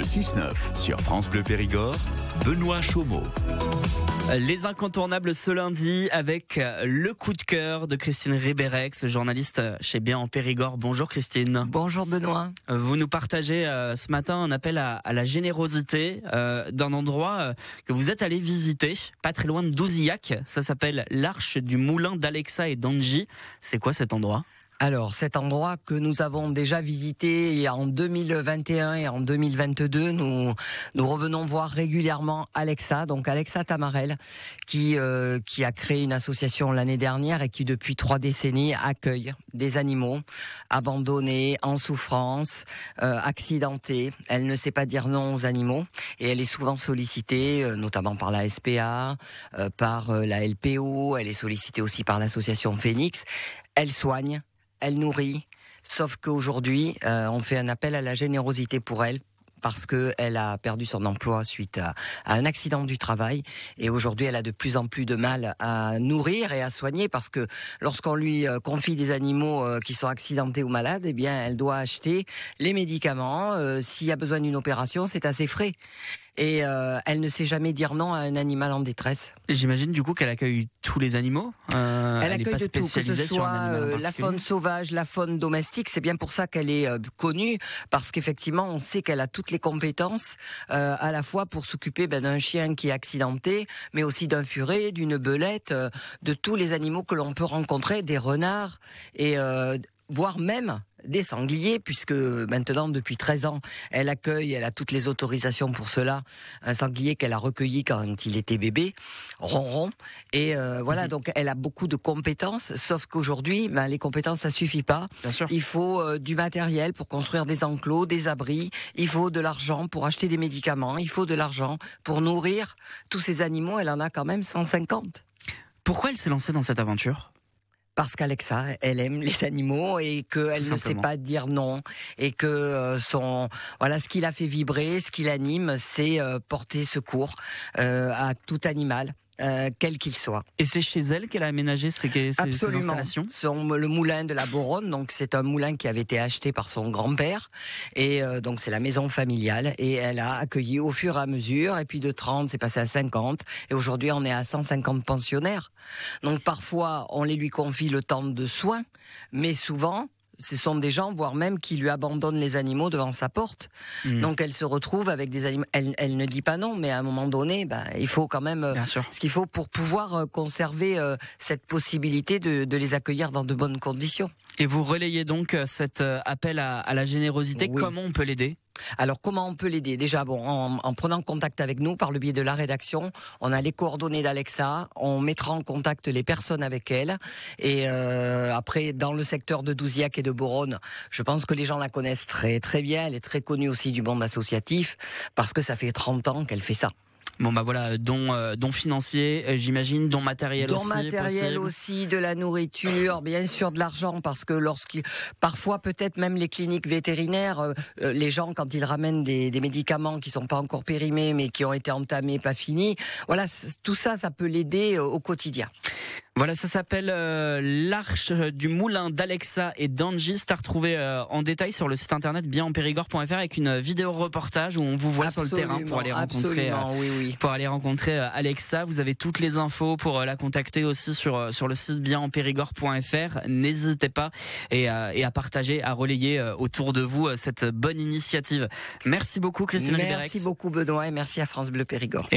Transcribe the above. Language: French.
6-9 sur France Bleu Périgord, Benoît Chaumeau. Les incontournables ce lundi avec le coup de cœur de Christine Ribérex, journaliste chez Bien en Périgord. Bonjour Christine. Bonjour Benoît. Vous nous partagez ce matin un appel à la générosité d'un endroit que vous êtes allé visiter, pas très loin de Douzillac. Ça s'appelle l'Arche du Moulin d'Alexa et d'Angie. C'est quoi cet endroit ? Alors, cet endroit que nous avons déjà visité en 2021 et en 2022, nous revenons voir régulièrement Alexa, donc Alexa Tamarel, qui a créé une association l'année dernière et qui depuis 3 décennies accueille des animaux abandonnés, en souffrance, accidentés. Elle ne sait pas dire non aux animaux et elle est souvent sollicitée, notamment par la SPA, par la LPO, elle est sollicitée aussi par l'association Phoenix. Elle soigne. Elle nourrit, sauf qu'aujourd'hui, on fait un appel à la générosité pour elle, parce qu'elle a perdu son emploi suite à un accident du travail. Et aujourd'hui, elle a de plus en plus de mal à nourrir et à soigner, parce que lorsqu'on lui confie des animaux qui sont accidentés ou malades, eh bien, elle doit acheter les médicaments. S'il y a besoin d'une opération, c'est assez frais. Et elle ne sait jamais dire non à un animal en détresse. J'imagine du coup qu'elle accueille tous les animaux. Elle accueille pas de tout, que ce soit la faune sauvage, la faune domestique. C'est bien pour ça qu'elle est connue, parce qu'effectivement, on sait qu'elle a toutes les compétences, à la fois pour s'occuper d'un chien qui est accidenté, mais aussi d'un furet, d'une belette, de tous les animaux que l'on peut rencontrer, des renards et voire même des sangliers, puisque maintenant, depuis 13 ans, elle a toutes les autorisations pour cela, un sanglier qu'elle a recueilli quand il était bébé, Ronron, et voilà, donc elle a beaucoup de compétences, sauf qu'aujourd'hui, les compétences, ça suffit pas. Bien sûr. Il faut du matériel pour construire des enclos, des abris, il faut de l'argent pour acheter des médicaments, il faut de l'argent pour nourrir tous ces animaux, elle en a quand même 150. Pourquoi elle s'est lancée dans cette aventure ? Parce qu'Alexa, elle aime les animaux et qu'elle ne sait pas dire non, et que ce qui la fait vibrer, ce qui l'anime, c'est porter secours à tout animal. Quel qu'il soit. Et c'est chez elle qu'elle a aménagé ces installations ? Le moulin de la Boronne, donc c'est un moulin qui avait été acheté par son grand-père, et donc c'est la maison familiale, et elle a accueilli au fur et à mesure, et puis de 30 c'est passé à 50, et aujourd'hui on est à 150 pensionnaires. Donc parfois on lui confie le temps de soins, mais souvent ce sont des gens, voire même, qui lui abandonnent les animaux devant sa porte. Donc elle se retrouve avec des animaux. Elle ne dit pas non, mais à un moment donné, il faut quand même ce qu'il faut pour pouvoir conserver cette possibilité de les accueillir dans de bonnes conditions. Et vous relayez donc cet appel à la générosité. Oui. Comment on peut l'aider ? Alors, comment on peut l'aider ? Déjà, en prenant contact avec nous par le biais de la rédaction, on a les coordonnées d'Alexa, on mettra en contact les personnes avec elle, et après, dans le secteur de Douzillac et de Boronne, je pense que les gens la connaissent très très bien, elle est très connue aussi du monde associatif, parce que ça fait 30 ans qu'elle fait ça. Bon voilà, dons financiers, j'imagine, dons matériel aussi. Dons matériel aussi, de la nourriture, bien sûr de l'argent, parce que parfois peut-être même les cliniques vétérinaires, les gens quand ils ramènent des médicaments qui sont pas encore périmés mais qui ont été entamés, pas finis, voilà, tout ça, ça peut l'aider au quotidien. Voilà, ça s'appelle l'Arche du Moulin d'Alexa et d'Angie. C'est à retrouver en détail sur le site internet bienenpérigord.fr avec une vidéo reportage où on vous voit sur le terrain pour aller rencontrer Alexa. Vous avez toutes les infos pour la contacter aussi sur le site bienenpérigord.fr. N'hésitez pas et à partager, à relayer autour de vous cette bonne initiative. Merci beaucoup Christine Ribérex. Merci beaucoup Benoît, et merci à France Bleu Périgord.